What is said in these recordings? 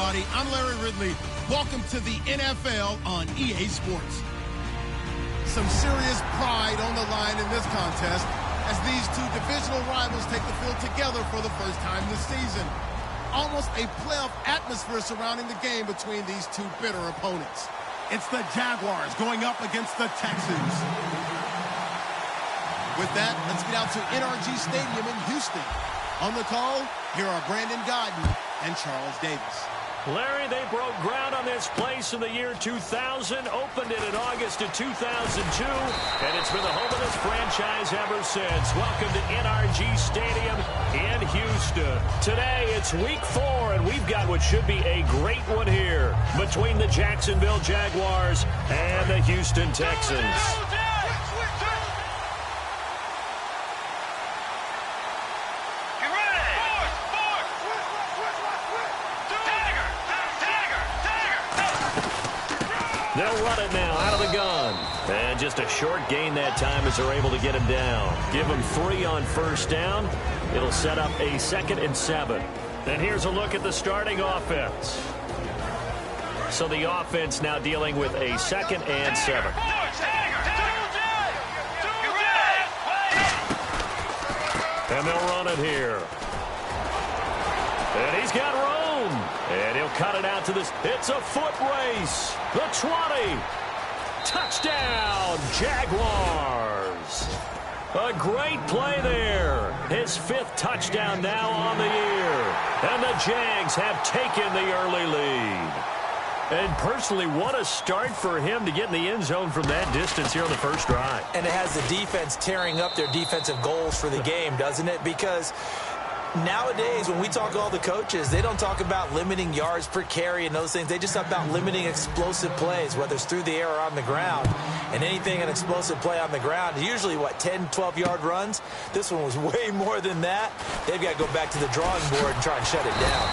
everybody. I'm Larry Ridley. Welcome to the NFL on EA Sports. Some serious pride on the line in this contest as these two divisional rivals take the field together for the first time this season. Almost a playoff atmosphere surrounding the game between these two bitter opponents. It's the Jaguars going up against the Texans. With that, let's get out to NRG Stadium in Houston. On the call, here are Brandon Godden and Charles Davis. Larry, they broke ground on this place in the year 2000, opened it in August of 2002, and it's been the home of this franchise ever since. Welcome to NRG Stadium in Houston. Today, it's week 4, and we've got what should be a great one here between the Jacksonville Jaguars and the Houston Texans. They'll run it now out of the gun. And just a short gain that time as they're able to get him down. Give him 3 on first down. It'll set up a 2nd and 7. And here's a look at the starting offense. So the offense now dealing with a 2nd and 7. And they'll run it here. And he's got room. And he'll cut it out to this. It's a foot race. The 20. Touchdown, Jaguars. A great play there. His 5th touchdown now on the year. And the Jags have taken the early lead. And personally, what a start for him to get in the end zone from that distance here on the first drive. And it has the defense tearing up their defensive goals for the game, doesn't it? Because nowadays, when we talk to all the coaches, they don't talk about limiting yards per carry and those things. They just talk about limiting explosive plays, whether it's through the air or on the ground. And anything an explosive play on the ground, usually, 10, 12-yard runs. This one was way more than that. They've got to go back to the drawing board and try and shut it down.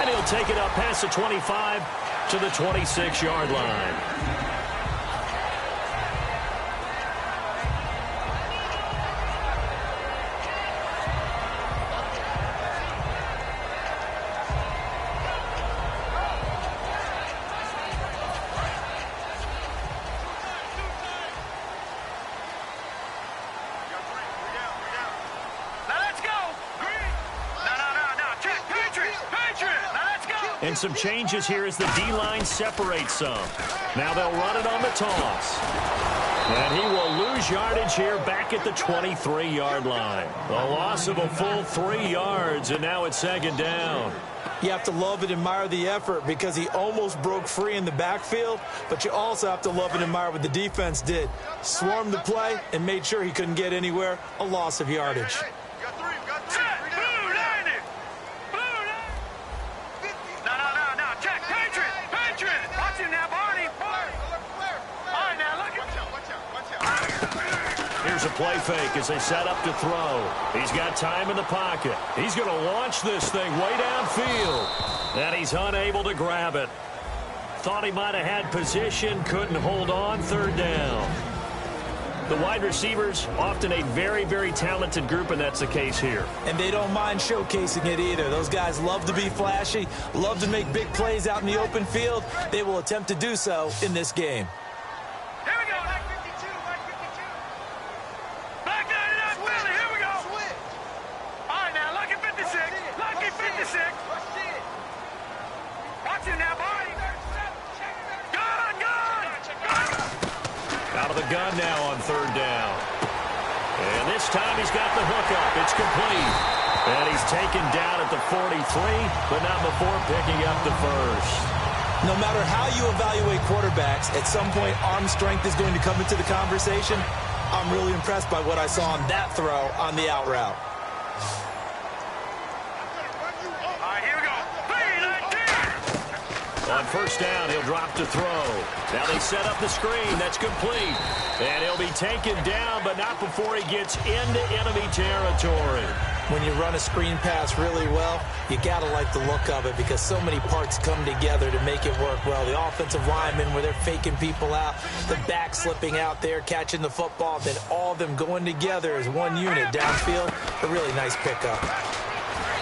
And he'll take it up past the 25 to the 26-yard line. And some changes here as the D-line separates some. Now they'll run it on the toss. And he will lose yardage here back at the 23-yard line. A loss of a full 3 yards, and now it's 2nd down. You have to love and admire the effort because he almost broke free in the backfield, but you also have to love and admire what the defense did. Swarmed the play and made sure he couldn't get anywhere. A loss of yardage. Here's a play fake as they set up to throw. He's got time in the pocket. He's going to launch this thing way downfield. And he's unable to grab it. Thought he might have had position, couldn't hold on. 3rd down. The wide receivers, often a very, very talented group, and that's the case here. And they don't mind showcasing it either. Those guys love to be flashy, love to make big plays out in the open field. They will attempt to do so in this game. Here we go, like 52, like 52. Back down to that Philly, here we go. All right, now, lucky 56, lucky 56. Watch it now, boy. Out of the gun now on 3rd down. And this time he's got the hook up. It's complete. And he's taken down at the 43, but not before picking up the 1st. No matter how you evaluate quarterbacks, at some point arm strength is going to come into the conversation. I'm really impressed by what I saw on that throw on the out route. On 1st down, he'll drop to throw. Now they set up the screen. That's complete. And he'll be taken down, but not before he gets into enemy territory. When you run a screen pass really well, you got to like the look of it because so many parts come together to make it work well. The offensive linemen where they're faking people out, the back slipping out there, catching the football, then all of them going together as one unit downfield. A really nice pickup.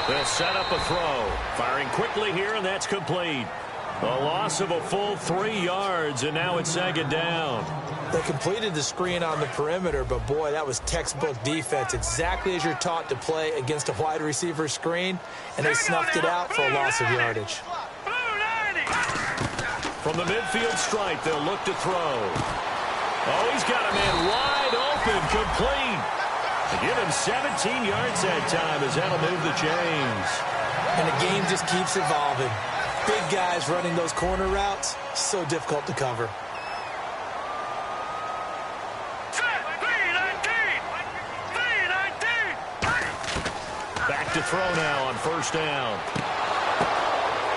They'll set up a throw. Firing quickly here, and that's complete. A loss of a full 3 yards, and now it's second down. They completed the screen on the perimeter, but, boy, that was textbook defense, exactly as you're taught to play against a wide receiver screen, and they snuffed it out for a loss of yardage. From the midfield stripe, they'll look to throw. Oh, he's got a man wide open, complete. They give him 17 yards that time as that'll move the chains. And the game just keeps evolving. Big guys running those corner routes, so difficult to cover. Back to throw now on first down.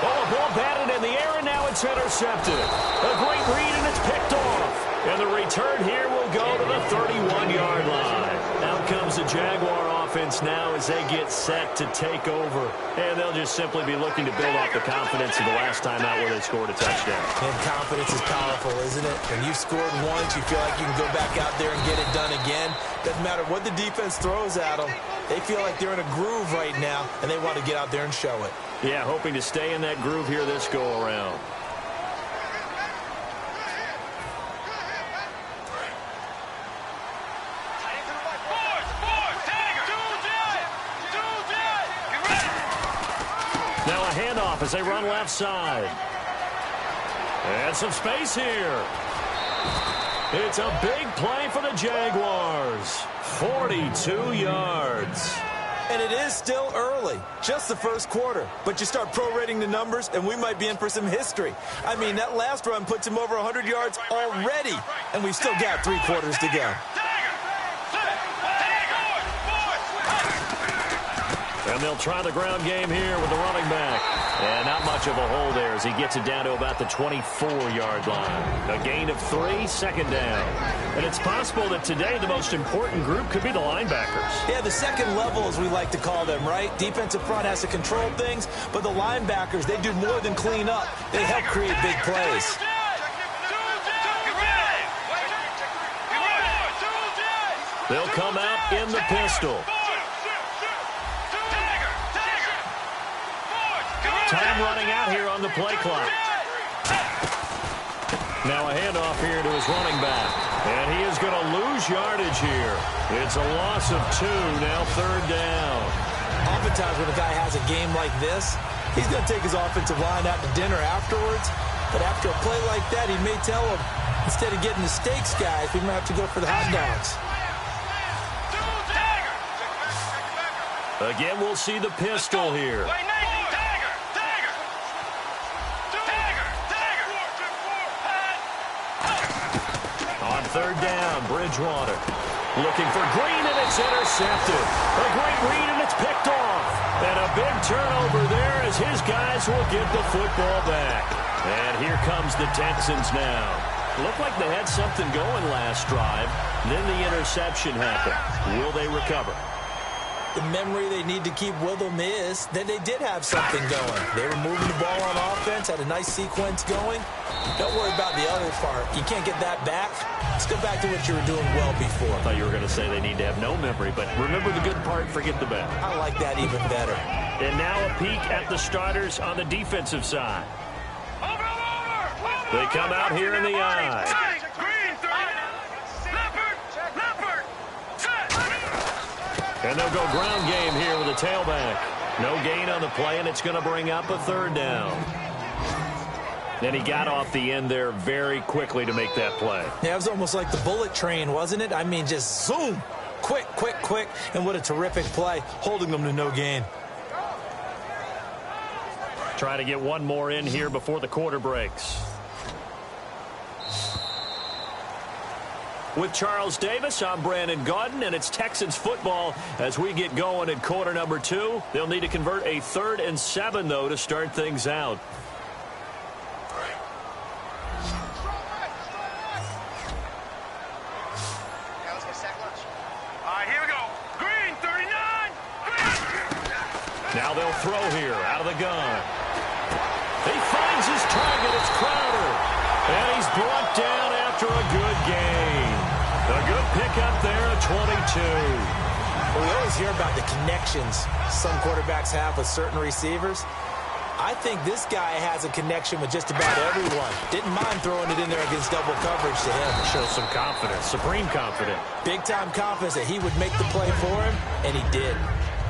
Oh, a ball batted in the air, and now it's intercepted. A great read, and it's picked off. And the return here will go to the 31-yard line. Out comes the Jaguar offense now as they get set to take over. And they'll just simply be looking to build off the confidence of the last time out where they scored a touchdown. And confidence is powerful, isn't it? When you've scored once, you feel like you can go back out there and get it done again. Doesn't matter what the defense throws at them. They feel like they're in a groove right now, and they want to get out there and show it. Yeah, hoping to stay in that groove here this go-around. Now a handoff as they run left side. And some space here. It's a big play for the Jaguars. 42 yards. And it is still early, just the first quarter. But you start prorating the numbers, and we might be in for some history. I mean, that last run puts him over 100 yards already, and we've still got 3 quarters to go. And they'll try the ground game here with the running back. And not much of a hole there as he gets it down to about the 24-yard line. A gain of 3, second down. And it's possible that today the most important group could be the linebackers. Yeah, the second level, as we like to call them, right? Defensive front has to control things, but the linebackers, they do more than clean up. They help create big plays. They'll come out in the pistol. Time running out here on the play clock. Now a handoff here to his running back. And he is going to lose yardage here. It's a loss of 2, now third down. Oftentimes when a guy has a game like this, he's going to take his offensive line out to dinner afterwards. But after a play like that, he may tell him, instead of getting the steaks, guys, we might have to go for the hot dogs. Again, we'll see the pistol here. On third down, Bridgewater looking for Green, and it's intercepted. A great read, and it's picked off. And a big turnover there as his guys will get the football back. And here comes the Texans now. Looked like they had something going last drive. Then the interception happened. Will they recover? The memory they need to keep with them is that they did have something going. They were moving the ball on offense, had a nice sequence going. Don't worry about the other part. You can't get that back. Let's go back to what you were doing well before. I thought you were going to say they need to have no memory, but remember the good part, forget the bad. I like that even better. And now a peek at the starters on the defensive side. They come out here in the eye. And they'll go ground game here with a tailback. No gain on the play, and it's going to bring up a third down. And he got off the end there very quickly to make that play. Yeah, it was almost like the bullet train, wasn't it? I mean, just zoom. Quick, quick, quick. And what a terrific play, holding them to no gain. Try to get one more in here before the quarter breaks. With Charles Davis, I'm Brandon Gaudin, and it's Texans football as we get going in quarter number 2. They'll need to convert a 3rd and 7, though, to start things out. Here we go. Green, 39. Now they'll throw here out of the gun. He finds his target. It's Crowder. And he's brought down after a good gain. A good pickup there at 22. Well, we always hear about the connections some quarterbacks have with certain receivers. I think this guy has a connection with just about everyone. Didn't mind throwing it in there against double coverage to him. Shows some confidence, supreme confidence. Big-time confidence that he would make the play for him, and he did.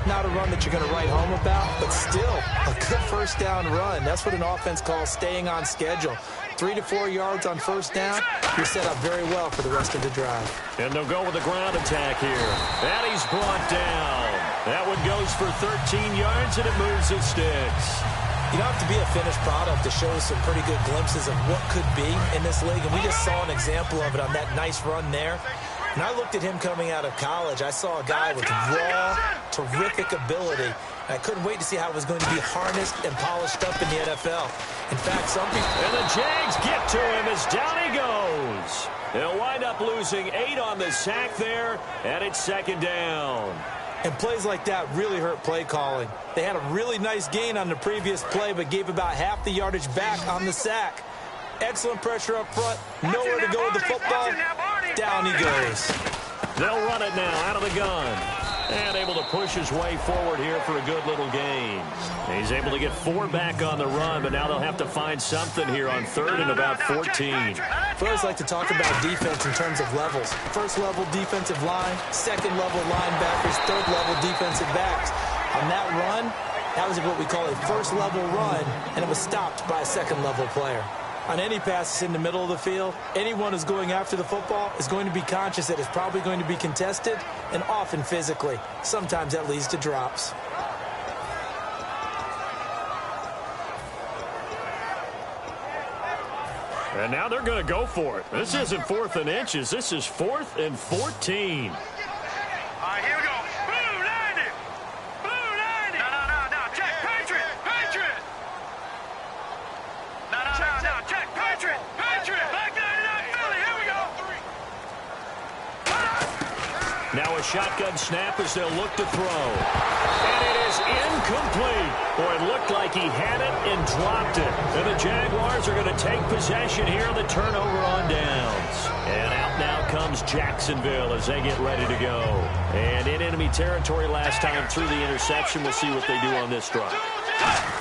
Not a run that you're going to write home about, but still a good first down run. That's what an offense calls staying on schedule. 3 to 4 yards on first down, you're set up very well for the rest of the drive. And they'll go with a ground attack here. And he's brought down. That one goes for 13 yards, and it moves the sticks. You don't have to be a finished product to show some pretty good glimpses of what could be in this league, and we just saw an example of it on that nice run there. When I looked at him coming out of college, I saw a guy with raw, terrific ability. And I couldn't wait to see how it was going to be harnessed and polished up in the NFL. In fact, some people... And the Jags get to him as down he goes. They'll wind up losing 8 on the sack there, and it's second down. And plays like that really hurt play calling. They had a really nice gain on the previous play, but gave about half the yardage back on the sack. Excellent pressure up front. Nowhere to go with the football. Down he goes. They'll run it now out of the gun. And able to push his way forward here for a good little gain. He's able to get 4 back on the run, but now they'll have to find something here on 3rd and about 14. I always like to talk about defense in terms of levels. First level defensive line, second level linebackers, third level defensive backs. On that run, that was what we call a first level run, and it was stopped by a second level player. On any passes in the middle of the field, anyone who's going after the football is going to be conscious that it's probably going to be contested, and often physically. Sometimes that leads to drops. And now they're going to go for it. This isn't 4th and inches. This is 4th and 14. All right, here we go. Blue landing. Blue landing. No. Check. Patriot. No. Check. Patriot. Back 99 Philly. Here we go. Now a shotgun snap as they'll look to throw. And it is incomplete. Boy, it looked like he had it and dropped it. And the Jaguars are going to take possession here on the turnover on downs. And out now comes Jacksonville as they get ready to go. And in enemy territory last time through the interception. We'll see what they do on this drive.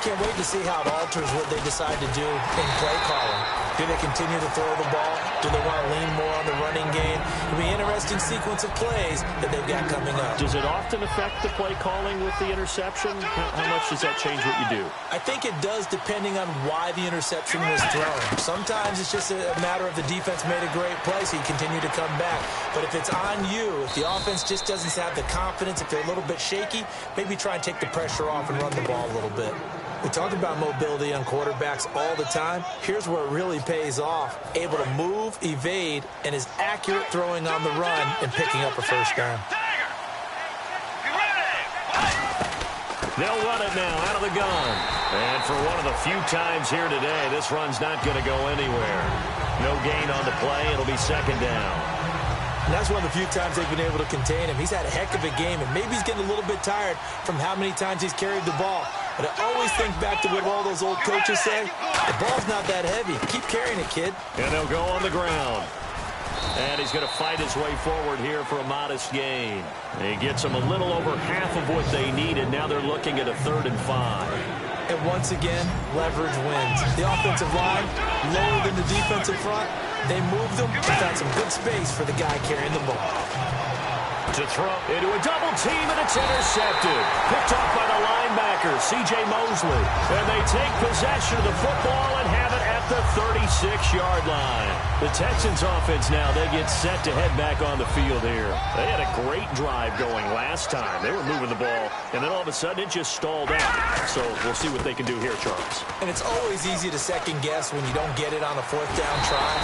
Can't wait to see how it alters what they decide to do in play calling. Do they continue to throw the ball? Do they want to lean more on the running game? It'll be an interesting sequence of plays that they've got coming up. Does it often affect the play calling with the interception? How much does that change what you do? I think it does depending on why the interception was thrown. Sometimes it's just a matter of the defense made a great play, so you continue to come back. But if it's on you, if the offense just doesn't have the confidence, if they're a little bit shaky, maybe try and take the pressure off and run the ball a little bit. We talk about mobility on quarterbacks all the time. Here's where it really pays off. Able to move, evade, and is accurate throwing on the run and picking up a first down. They'll run it now out of the gun. And for one of the few times here today, this run's not going to go anywhere. No gain on the play. It'll be second down. And that's one of the few times they've been able to contain him. He's had a heck of a game, and maybe he's getting a little bit tired from how many times he's carried the ball. But I always think back to what all those old coaches say. The ball's not that heavy. Keep carrying it, kid. And they'll go on the ground. And he's going to fight his way forward here for a modest gain. He gets them a little over half of what they needed. Now they're looking at a 3rd and 5. And once again, leverage wins. The offensive line, lower than the defensive front. They moved them and found some good space for the guy carrying the ball. To throw into a double team, and it's intercepted. Picked off by the linebacker, C.J. Mosley. And they take possession of the football and have it at the 36-yard line. The Texans offense now, they get set to head back on the field here. They had a great drive going last time. They were moving the ball, and then all of a sudden it just stalled out. So we'll see what they can do here, Charles. And it's always easy to second guess when you don't get it on a 4th down try.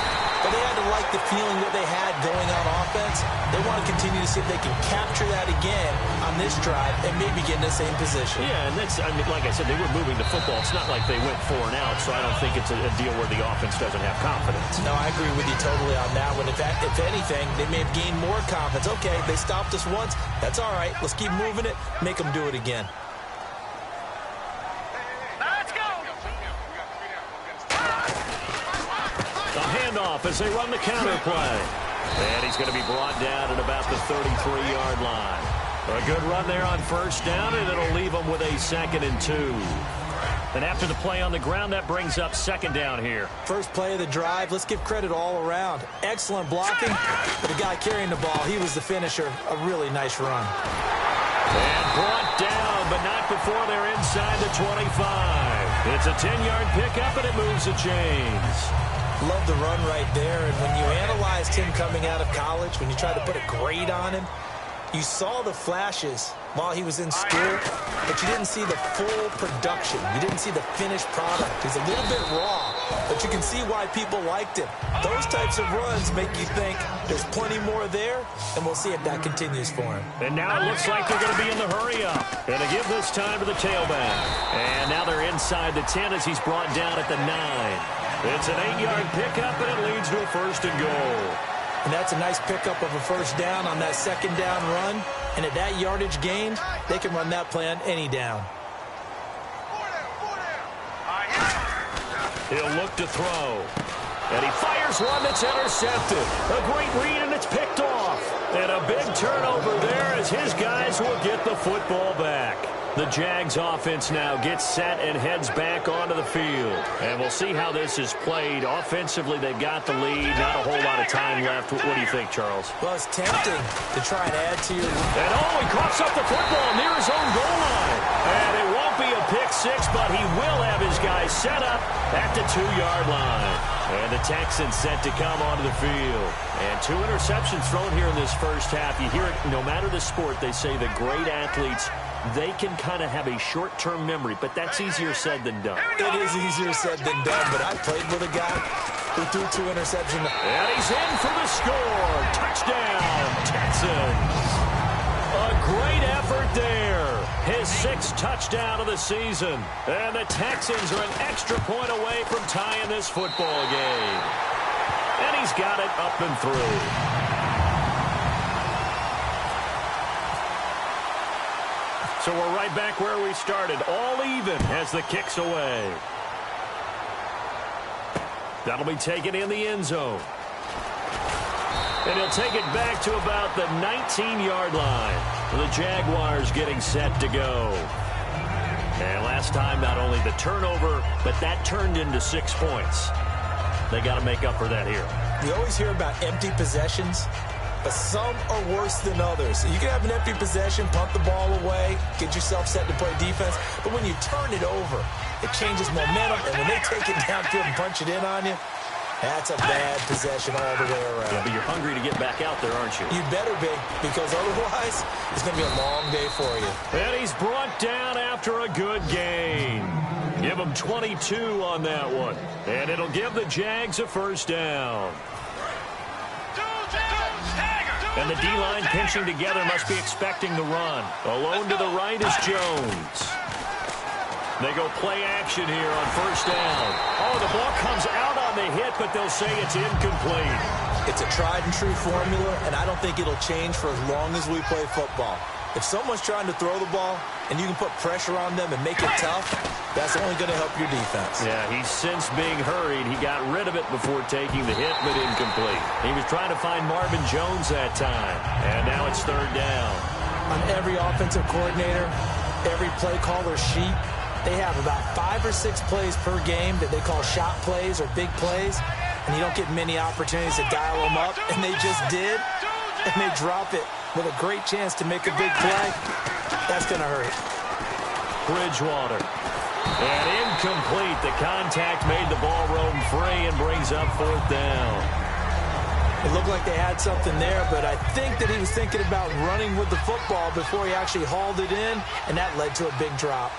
But they had to like the feeling that they had going on offense. They want to continue to see if they can capture that again on this drive and maybe get in the same position. Yeah, and that's, I mean, like I said, they were moving the football. It's not like they went 4 and out, so I don't think it's a deal where the offense doesn't have confidence. No, I agree with you totally on that one. If anything, they may have gained more confidence. Okay, they stopped us once. That's all right. Let's keep moving it. Make them do it again. Let's go. A handoff as they run the counter play. And he's going to be brought down at about the 33-yard line. A good run there on first down, and it'll leave them with a 2nd and 2. And after the play on the ground, that brings up 2nd down here. First play of the drive, let's give credit all around. Excellent blocking, but the guy carrying the ball, he was the finisher. A really nice run. And brought down, but not before they're inside the 25. It's a 10-yard pickup, and it moves the chains. Love the run right there, and when you analyzed him coming out of college, when you tried to put a grade on him, you saw the flashes while he was in school, but you didn't see the full production. You didn't see the finished product. He's a little bit raw, but you can see why people liked him. Those types of runs make you think there's plenty more there, and we'll see if that continues for him. And now it looks like they're going to be in the hurry-up. And to give this time to the tailback. And now they're inside the 10 as he's brought down at the 9. It's an 8-yard pickup, and it leads to a 1st and goal. And that's a nice pickup of a first down on that 2nd down run. And at that yardage gained, they can run that play on any down. He'll look to throw. And he fires one that's intercepted. A great read, and it's picked off. And a big turnover there as his guys will get the football back. The Jags offense now gets set and heads back onto the field. And we'll see how this is played. Offensively, they've got the lead. Not a whole lot of time left. What do you think, Charles? Well, it's tempting to try and add to your... And he coughs up the football near his own goal line. And it won't be a pick 6, but he will have his guys set up at the 2-yard line. And the Texans set to come onto the field. And 2 interceptions thrown here in this first half. You hear it, no matter the sport, they say the great athletes, they can kind of have a short-term memory, but that's easier said than done. It is easier said than done, but I played with a guy who threw 2 interceptions. And he's in for the score. Touchdown, Texans. A great effort there. His 6th touchdown of the season. And the Texans are an extra point away from tying this football game. And he's got it up and through. So we're right back where we started, all even as the kick's away. That'll be taken in the end zone. And he'll take it back to about the 19-yard line. The Jaguars getting set to go. And last time, not only the turnover, but that turned into 6 points. They got to make up for that here. We always hear about empty possessions, but some are worse than others. You can have an empty possession, punt the ball away, get yourself set to play defense, but when you turn it over, it changes momentum, and when they take it downfield and punch it in on you, that's a bad possession all the way around. Yeah, but you're hungry to get back out there, aren't you? You better be, because otherwise, it's going to be a long day for you. And he's brought down after a good gain. Give him 22 on that one. And it'll give the Jags a first down. And the D-line pinching together must be expecting the run. Alone to the right is Jones. They go play action here on first down. Oh, the ball comes out on the hit, but they'll say it's incomplete. It's a tried-and-true formula, and I don't think it'll change for as long as we play football. If someone's trying to throw the ball and you can put pressure on them and make it tough, that's only going to help your defense. Yeah, he's since being hurried. He got rid of it before taking the hit, but incomplete. He was trying to find Marvin Jones that time, and now it's third down. On every offensive coordinator, every play caller sheet, they have about 5 or 6 plays per game that they call shot plays or big plays, and you don't get many opportunities to dial them up, and they just did, and they drop it with a great chance to make a big play. That's going to hurt. Bridgewater. And incomplete. The contact made the ball roam free and brings up fourth down. It looked like they had something there, but I think that he was thinking about running with the football before he actually hauled it in, and that led to a big drop.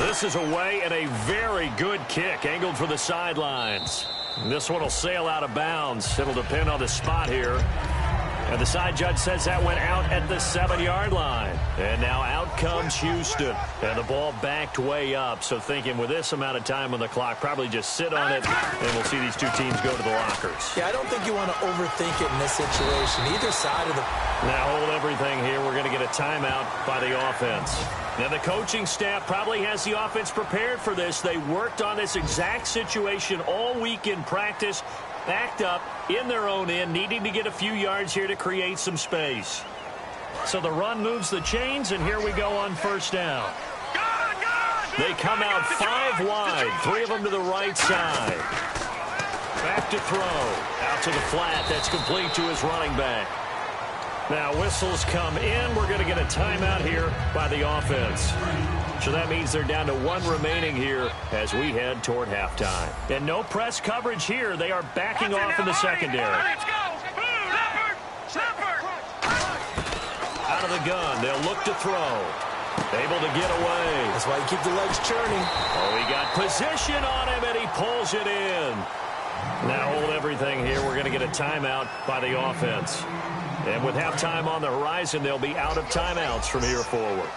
This is away and a very good kick, angled for the sidelines. This one will sail out of bounds. It'll depend on the spot here. And the side judge says that went out at the 7-yard line. And now out comes Houston. And the ball backed way up. So thinking with this amount of time on the clock, probably just sit on it, and we'll see these two teams go to the lockers. Yeah, I don't think you want to overthink it in this situation. Either side of the Now hold everything here. We're going to get a timeout by the offense. Now the coaching staff probably has the offense prepared for this. They worked on this exact situation all week in practice, backed up in their own end, needing to get a few yards here to create some space. So the run moves the chains, and here we go on first down. They come out 5 wide, 3 of them to the right side. Back to throw. Out to the flat. That's complete to his running back. Now whistles come in. We're going to get a timeout here by the offense. So that means they're down to 1 remaining here as we head toward halftime. And no press coverage here. They are backing off in the secondary. Let's go. Out of the gun. They'll look to throw. Able to get away. That's why you keep the legs churning. Oh, he got position on him, and he pulls it in. Now hold everything here. We're going to get a timeout by the offense. And with halftime on the horizon, they'll be out of timeouts from here forward.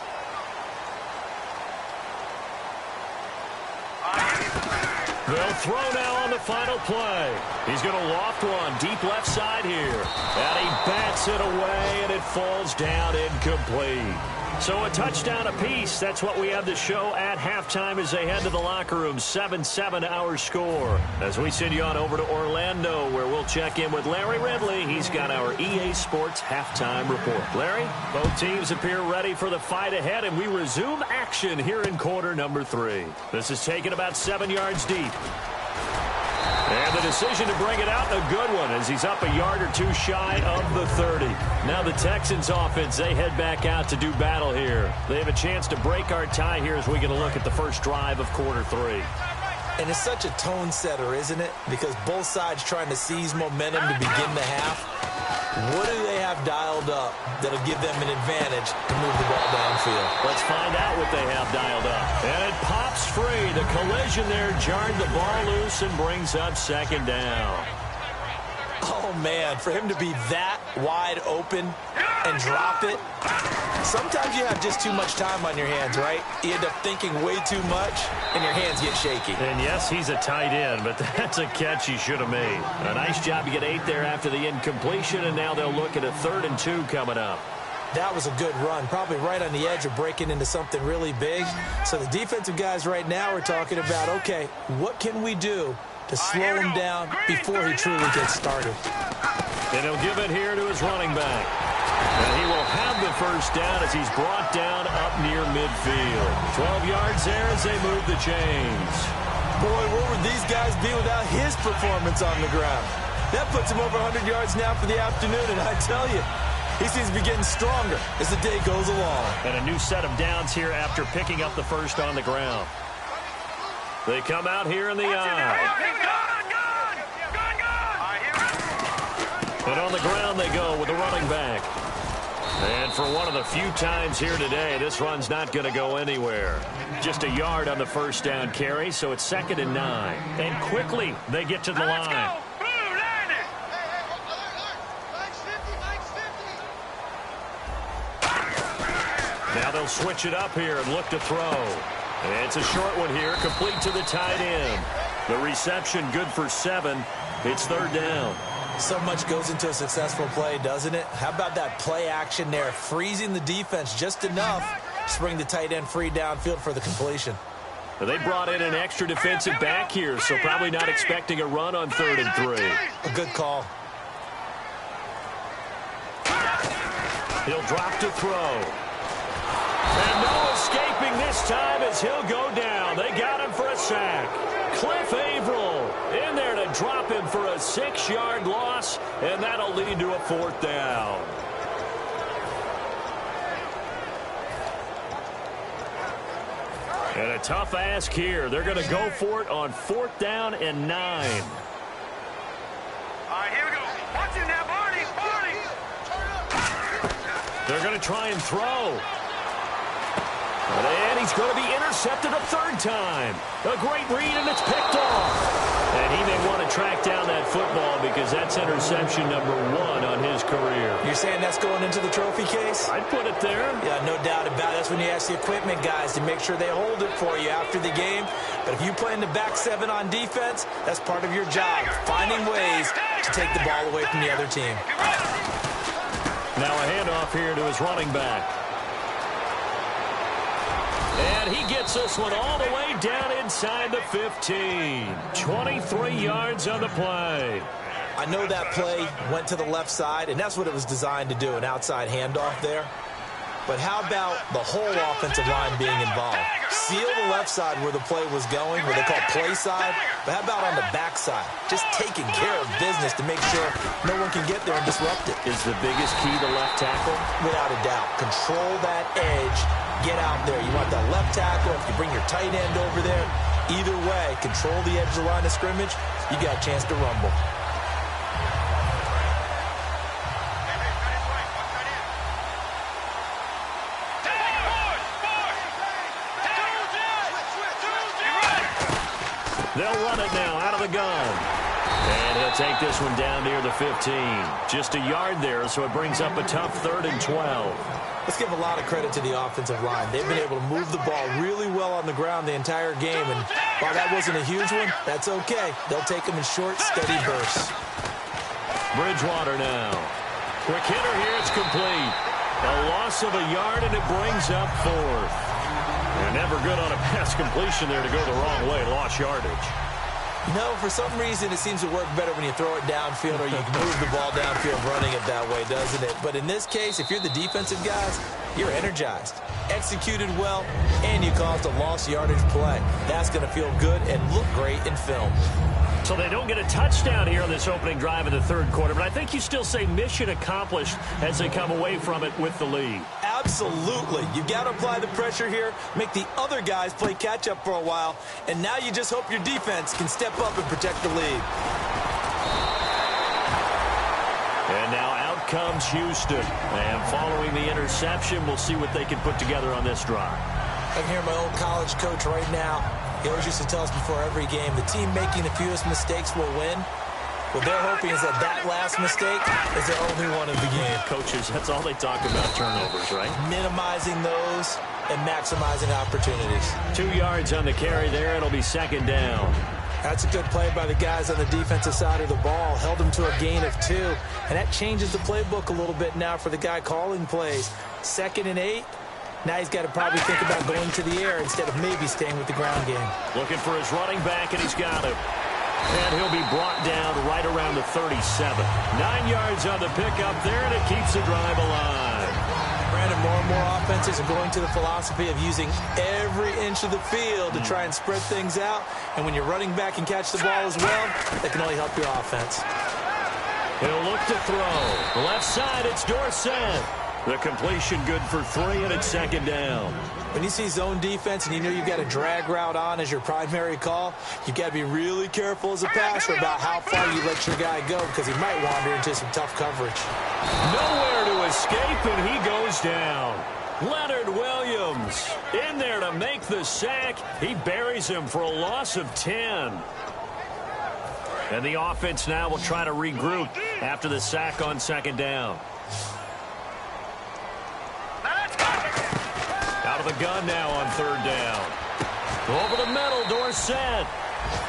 They'll throw now on the final play. He's going to loft one deep left side here. And he bats it away, and it falls down incomplete. So a touchdown apiece. That's what we have to show at halftime as they head to the locker room. 7-7 our score. As we send you on over to Orlando, where we'll check in with Larry Ridley. He's got our EA Sports halftime report. Larry, both teams appear ready for the fight ahead, and we resume action here in quarter number 3. This is taken about 7 yards deep. And the decision to bring it out, a good one, as he's up a yard or 2 shy of the 30. Now the Texans offense, they head back out to do battle here. They have a chance to break our tie here as we get a look at the first drive of quarter 3. And it's such a tone setter, isn't it? Because both sides trying to seize momentum to begin the half. What do they have dialed up that'll give them an advantage to move the ball downfield? Let's find out what they have dialed up. And it pops free. The collision there jarred the ball loose and brings up second down. Oh, man, for him to be that wide open and drop it. Sometimes you have just too much time on your hands, right? You end up thinking way too much, and your hands get shaky. And yes, he's a tight end, but that's a catch he should have made. A nice job to get 8 there after the incompletion, and now they'll look at a 3rd and 2 coming up. That was a good run, probably right on the edge of breaking into something really big. So the defensive guys right now are talking about, okay, what can we do to slow him down before he truly gets started? And he'll give it here to his running back. And he will have the first down as he's brought down up near midfield. 12 yards there as they move the chains. Boy, where would these guys be without his performance on the ground? That puts him over 100 yards now for the afternoon, and I tell you, he seems to be getting stronger as the day goes along. And a new set of downs here after picking up the first on the ground. They come out here in the eye. And on the ground they go with the running back. And for one of the few times here today, this run's not going to go anywhere. Just a yard on the first down carry, so it's 2nd and 9. And quickly they get to the line. Now they'll switch it up here and look to throw. And it's a short one here, complete to the tight end. The reception good for 7. It's 3rd down. So much goes into a successful play, doesn't it? How about that play action there, freezing the defense just enough to bring the tight end free downfield for the completion. They brought in an extra defensive back here, so probably not expecting a run on 3rd and 3. A good call. He'll drop to throw. And no escaping this time as he'll go down. They got him for a sack. Cliff Averill in there to drop him for a 6-yard loss, and that'll lead to a 4th down. And a tough ask here. They're going to go for it on 4th down and 9. All right, here we go. Watch it now, Barney. They're going to try and throw. And he's going to be intercepted a 3rd time. A great read, and it's picked off. And he may want to track down that football because that's interception number 1 on his career. You're saying that's going into the trophy case? I'd put it there. Yeah, no doubt about it. That's when you ask the equipment guys to make sure they hold it for you after the game. But if you play in the back 7 on defense, that's part of your job, finding ways to take the ball away from the other team. Now a handoff here to his running back. And he gets this one all the way down inside the 15. 23 yards on the play. I know that play went to the left side, and that's what it was designed to do, an outside handoff there. But how about the whole offensive line being involved? Seal the left side where the play was going, where they call play side. But how about on the back side? Just taking care of business to make sure no one can get there and disrupt it. Is the biggest key the left tackle? Without a doubt. Control that edge. Get out there. You want that left tackle. If you bring your tight end over there, either way, control the edge of the line of scrimmage, you got a chance to rumble. They'll run it now out of the gun. And he'll take this one down near the 15. Just a yard there, so it brings up a tough 3rd and 12. Let's give a lot of credit to the offensive line. They've been able to move the ball really well on the ground the entire game. And while that wasn't a huge one, that's okay. They'll take them in short, steady bursts. Bridgewater now. Quick hitter here. It's complete. A loss of a yard, and it brings up 4th. And never good on a pass completion there to go the wrong way. Lost yardage. No, for some reason, it seems to work better when you throw it downfield or you can move the ball downfield running it that way, doesn't it? But in this case, if you're the defensive guys, you're energized, executed well, and you caused a lost yardage play. That's going to feel good and look great in film. So they don't get a touchdown here on this opening drive in the 3rd quarter, but I think you still say mission accomplished as they come away from it with the lead. Absolutely. You've got to apply the pressure here, make the other guys play catch-up for a while, and now you just hope your defense can step up and protect the lead. And now out comes Houston. And following the interception, we'll see what they can put together on this drive. I can hear my old college coach right now. He always used to tell us before every game, the team making the fewest mistakes will win. What they're hoping is that last mistake is their only one of the game. Coaches, that's all they talk about, turnovers, right? Minimizing those and maximizing opportunities. 2 yards on the carry there. It'll be 2nd down. That's a good play by the guys on the defensive side of the ball. Held them to a gain of 2. And that changes the playbook a little bit now for the guy calling plays. 2nd and 8. Now he's got to probably think about going to the air instead of maybe staying with the ground game. Looking for his running back, and he's got him. And he'll be brought down right around the 37. 9 yards on the pickup there, and it keeps the drive alive. Brandon, more and more offenses are going to the philosophy of using every inch of the field to try and spread things out. And when you're running back and catch the ball as well, that can only help your offense. He'll look to throw. Left side, it's Dorsett. The completion good for 3, and it's 2nd down. When you see zone defense and you know you've got a drag route on as your primary call, you've got to be really careful as a passer about how far you let your guy go because he might wander into some tough coverage. Nowhere to escape, and he goes down. Leonard Williams in there to make the sack. He buries him for a loss of 10. And the offense now will try to regroup after the sack on 2nd down. Out of the gun now on 3rd down. Over the middle, Dorsett.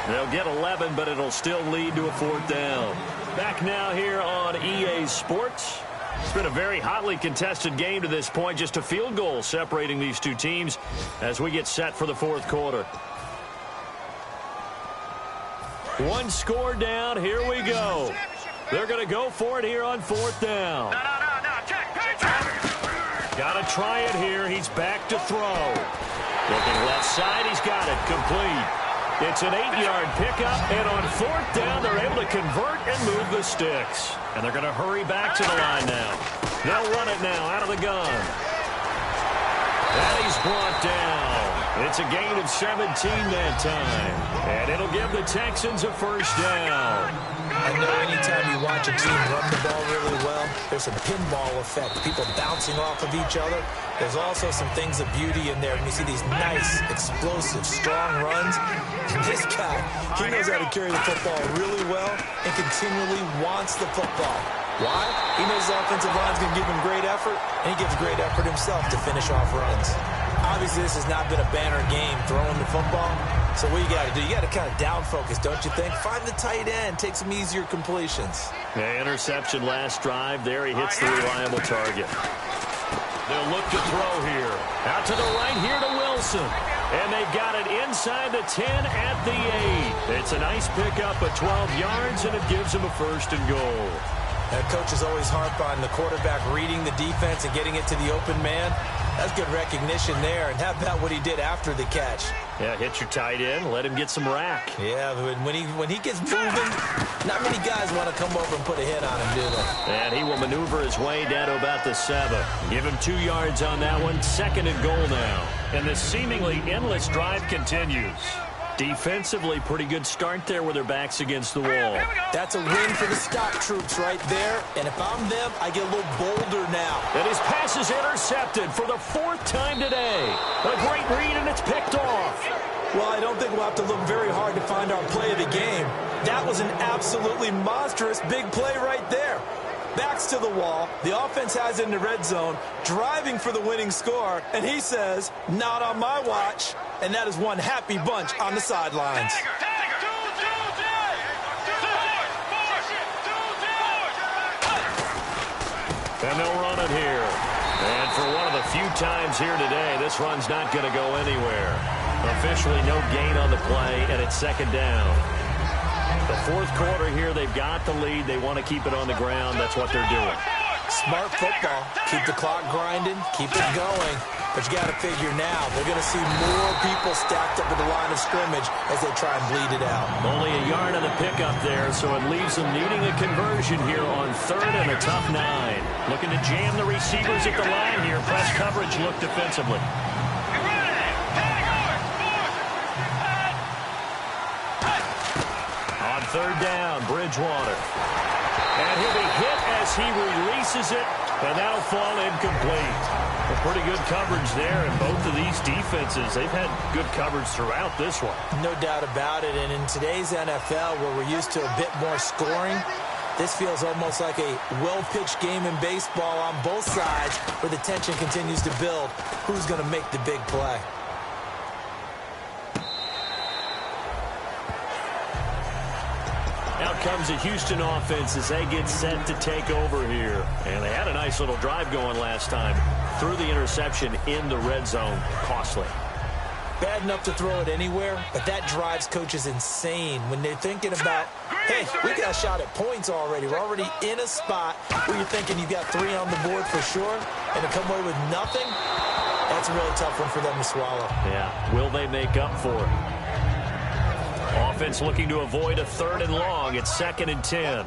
They'll get 11, but it'll still lead to a 4th down. Back now here on EA Sports. It's been a very hotly contested game to this point. Just a field goal separating these two teams as we get set for the 4th quarter. 1 score down. Here we go. They're going to go for it here on 4th down. No. Got to try it here. He's back to throw. Looking left side. He's got it. Complete. It's an 8-yard pickup, and on 4th down, they're able to convert and move the sticks. And they're going to hurry back to the line now. They'll run it now out of the gun. And he's brought down. It's a gain of 17 that time. And it'll give the Texans a 1st down. I know anytime you watch a team run the ball really well, there's a pinball effect, people bouncing off of each other. There's also some things of beauty in there, and you see these nice, explosive, strong runs. And this guy, he knows how to carry the football really well and continually wants the football. Why? He knows his offensive line's going to give him great effort, and he gives great effort himself to finish off runs. Obviously, this has not been a banner game throwing the football. So what you got to do? You got to kind of down focus, don't you think? Find the tight end. Take some easier completions. Yeah, interception last drive. There he hits the reliable target. They'll look to throw here. Out to the right here to Wilson. And they've got it inside the 10 at the 8. It's a nice pickup at 12 yards, and it gives them a 1st and goal. That coach is always harp on the quarterback reading the defense and getting it to the open man. That's good recognition there. And how about what he did after the catch? Yeah, hit your tight end, let him get some rack. Yeah, when he gets moving, not many guys want to come over and put a hit on him, do they? And he will maneuver his way down to about the 7. Give him 2 yards on that one. 2nd and goal now. And this seemingly endless drive continues. Defensively, pretty good start there with their backs against the wall. That's a win for the stock troops right there. And if I'm them, I get a little bolder now. And his pass is intercepted for the 4th time today. A great read, and it's picked off. Well, I don't think we'll have to look very hard to find our play of the game. That was an absolutely monstrous big play right there. Backs to the wall. The offense has it in the red zone, driving for the winning score. And he says, not on my watch. And that is one happy bunch on the sidelines. And they'll run it here. And for one of the few times here today, this run's not going to go anywhere. Officially no gain on the play, and it's 2nd down. The 4th quarter here, they've got the lead. They want to keep it on the ground. That's what they're doing. Smart football. Keep the clock grinding. Keep it going. But you got to figure now, they're going to see more people stacked up at the line of scrimmage as they try and bleed it out. Only a yard on the pickup there, so it leaves them needing a conversion here on 3rd and a tough 9. Looking to jam the receivers at the line here. Press coverage look defensively. On 3rd down, Bridgewater. And he'll be hit as he releases it, and that'll fall incomplete. A pretty good coverage there, and both of these defenses, they've had good coverage throughout this one. No doubt about it, and in today's NFL, where we're used to a bit more scoring, this feels almost like a well-pitched game in baseball on both sides, where the tension continues to build. Who's going to make the big play? Out comes the Houston offense as they get set to take over here. And they had a nice little drive going last time. Threw the interception in the red zone. Costly. Bad enough to throw it anywhere, but that drives coaches insane when they're thinking about, hey, we got a shot at points already. We're already in a spot where you're thinking you've got 3 on the board for sure, and to come away with nothing, that's a really tough one for them to swallow. Yeah, will they make up for it? Offense looking to avoid a 3rd and long. It's 2nd and 10.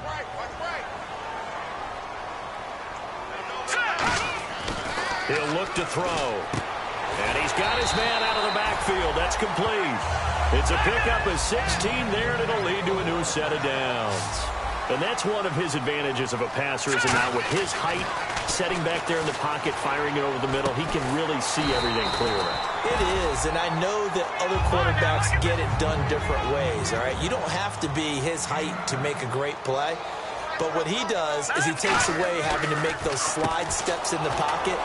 He'll look to throw. And he's got his man out of the backfield. That's complete. It's a pickup of 16 there, and it'll lead to a new set of downs. And that's one of his advantages of a passer, is now with his height, setting back there in the pocket, firing it over the middle, he can really see everything clearly. It is, and I know that other quarterbacks get it done different ways, all right? You don't have to be his height to make a great play. But what he does is he takes away having to make those slide steps in the pocket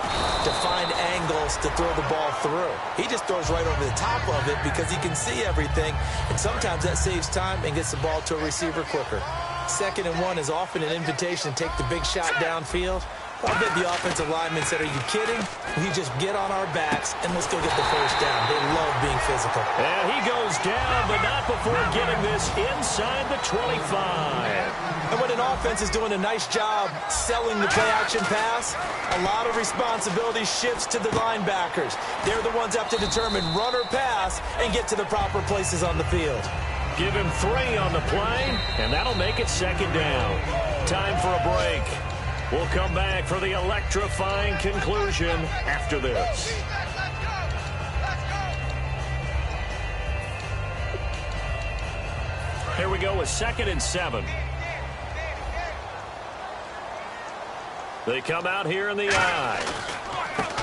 to find angles to throw the ball through. He just throws right over the top of it because he can see everything, and sometimes that saves time and gets the ball to a receiver quicker. 2nd and 1 is often an invitation to take the big shot downfield. I bet the offensive lineman said, are you kidding? We just get on our backs and let's go get the 1st down. They love being physical. And he goes down, but not before getting this inside the 25. And when an offense is doing a nice job selling the play-action pass, a lot of responsibility shifts to the linebackers. They're the ones that have to determine run or pass and get to the proper places on the field. Give him 3 on the play, and that'll make it 2nd down. Time for a break. We'll come back for the electrifying conclusion after this. Here we go with 2nd and 7. They come out here in the I.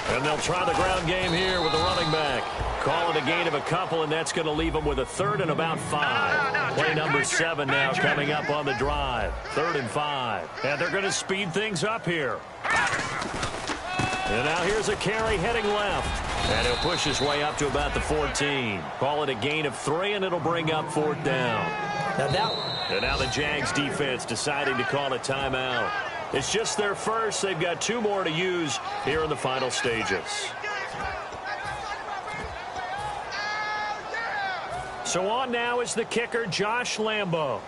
And they'll try the ground game here with the running back. Call it a gain of a couple, and that's going to leave them with a 3rd and about 5. Play number 7 now coming up on the drive. 3rd and 5. And they're going to speed things up here. And now here's a carry heading left. And he'll push his way up to about the 14. Call it a gain of 3, and it'll bring up 4th down. And now the Jags defense deciding to call a timeout. It's just their first. They've got 2 more to use here in the final stages. So on now is the kicker, Josh Lambo.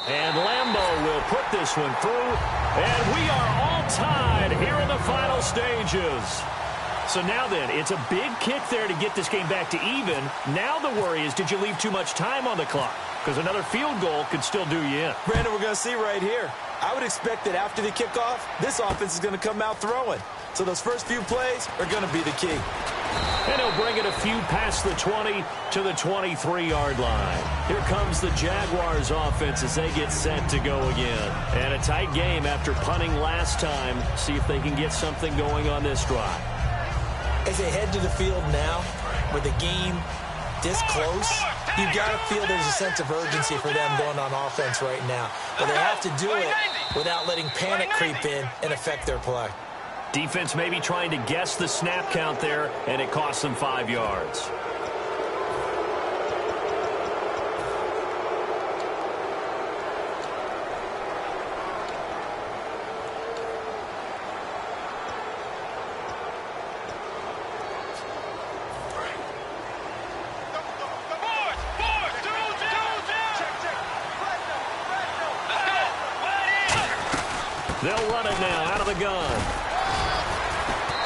And Lambo will put this one through. And we are all tied here in the final stages. So now then, it's a big kick there to get this game back to even. Now the worry is, did you leave too much time on the clock? Because another field goal could still do you in. Brandon, we're going to see right here. I would expect that after the kickoff, this offense is going to come out throwing. So those first few plays are going to be the key. And he'll bring it a few past the 20 to the 23-yard line. Here comes the Jaguars offense as they get set to go again. And a tight game after punting last time. See if they can get something going on this drive. As they head to the field now, with the game this close, you've got to feel there's a sense of urgency for them going on offense right now. But they have to do it without letting panic creep in and affect their play. Defense maybe trying to guess the snap count there, and it costs them 5 yards. They'll run it now out of the gun.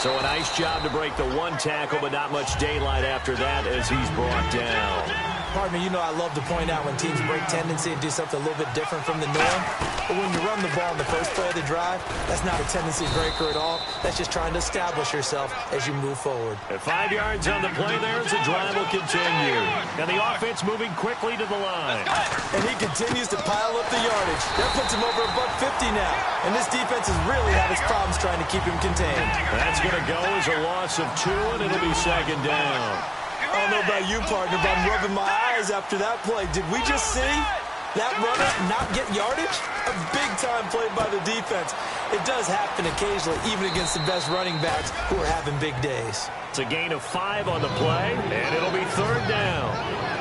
So a nice job to break the 1 tackle, but not much daylight after that as he's brought down. Pardon me, you know I love to point out when teams break tendency and do something a little bit different from the norm. But when you run the ball in the first play of the drive, that's not a tendency breaker at all. That's just trying to establish yourself as you move forward. At 5 yards on the play there as the drive will continue. And the offense moving quickly to the line. And he continues to pile up the yardage. That puts him over $150 now. And this defense has really had its problems trying to keep him contained. That's going to go as a loss of 2, and it'll be 2nd down. I don't know about you, partner, but I'm rubbing my eyes after that play. Did we just see that runner not get yardage? A big-time play by the defense. It does happen occasionally, even against the best running backs who are having big days. It's a gain of 5 on the play, and it'll be 3rd down.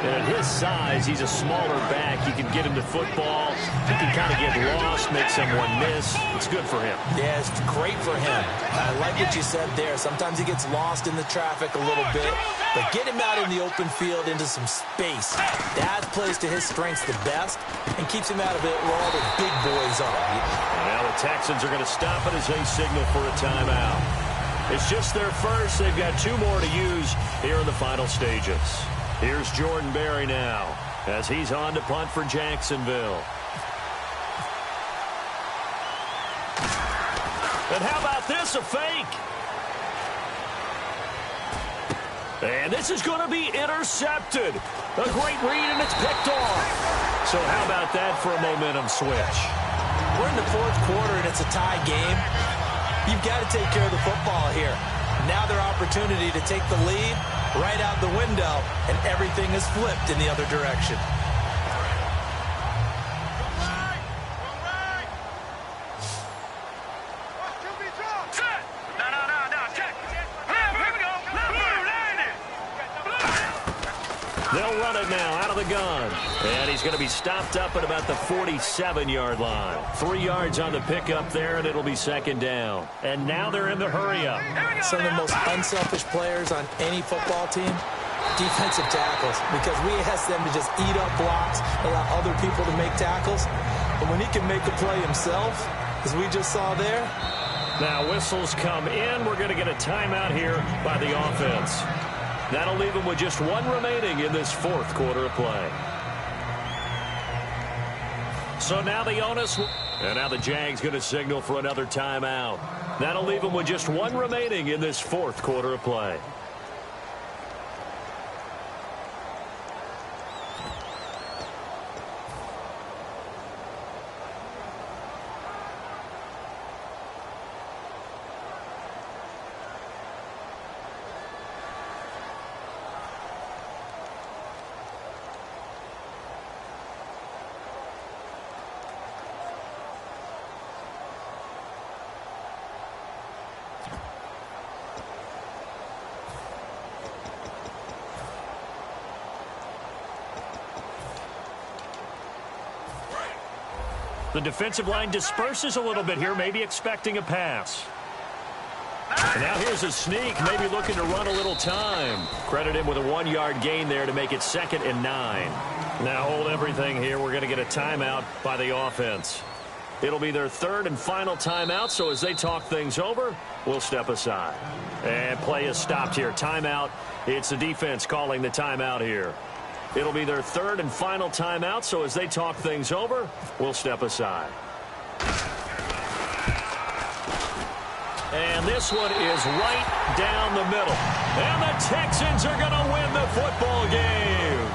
And at his size, he's a smaller back. He can get into football. He can kind of get lost, make someone miss. It's good for him. Yeah, it's great for him. I like what you said there. Sometimes he gets lost in the traffic a little bit. But get him out in the open field into some space. That plays to his strengths the best and keeps him out of it where all the big boys are. Now the Texans are going to stop it as they signal for a timeout. It's just their first. They've got 2 more to use here in the final stages. Here's Jordan Berry now as he's on to punt for Jacksonville. And how about this, a fake? And this is going to be intercepted. A great read, and it's picked off. So how about that for a momentum switch? We're in the 4th quarter, and it's a tie game. You've got to take care of the football here. Now their opportunity to take the lead right out the window, and everything is flipped in the other direction. They'll run it now out of the gun. And he's going to be stopped up at about the 47-yard line. 3 yards on the pickup there, and it'll be 2nd down. And now they're in the hurry-up. Some of the most unselfish players on any football team, defensive tackles, because we ask them to just eat up blocks, allow other people to make tackles. But when he can make a play himself, as we just saw there. Now whistles come in. We're going to get a timeout here by the offense. That'll leave them with just 1 remaining in this 4th quarter of play. So now the onus, and now the Jags going to signal for another timeout. That'll leave them with just 1 remaining in this 4th quarter of play. The defensive line disperses a little bit here, maybe expecting a pass. And now here's a sneak, maybe looking to run a little time. Credit him with a 1-yard gain there to make it 2nd and 9. Now hold everything here. We're going to get a timeout by the offense. It'll be their 3rd and final timeout, so as they talk things over, we'll step aside. And play is stopped here. Timeout. It's the defense calling the timeout here. It'll be their 3rd and final timeout, so as they talk things over, we'll step aside. And this one is right down the middle. And the Texans are going to win the football game.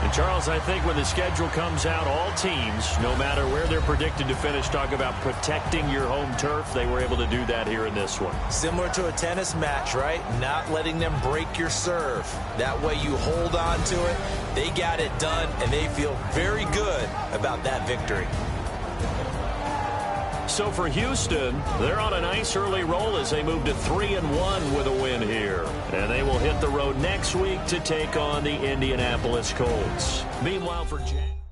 And, Charles, I think when the schedule comes out, all teams, no matter where they're predicted to finish, talk about protecting your home turf. They were able to do that here in this one. Similar to a tennis match, right? Not letting them break your serve. That way you hold on to it. They got it done, and they feel very good about that victory. So for Houston, they're on a nice early roll as they move to 3-1 with a win here. And they will hit the road next week to take on the Indianapolis Colts. Meanwhile for Jack.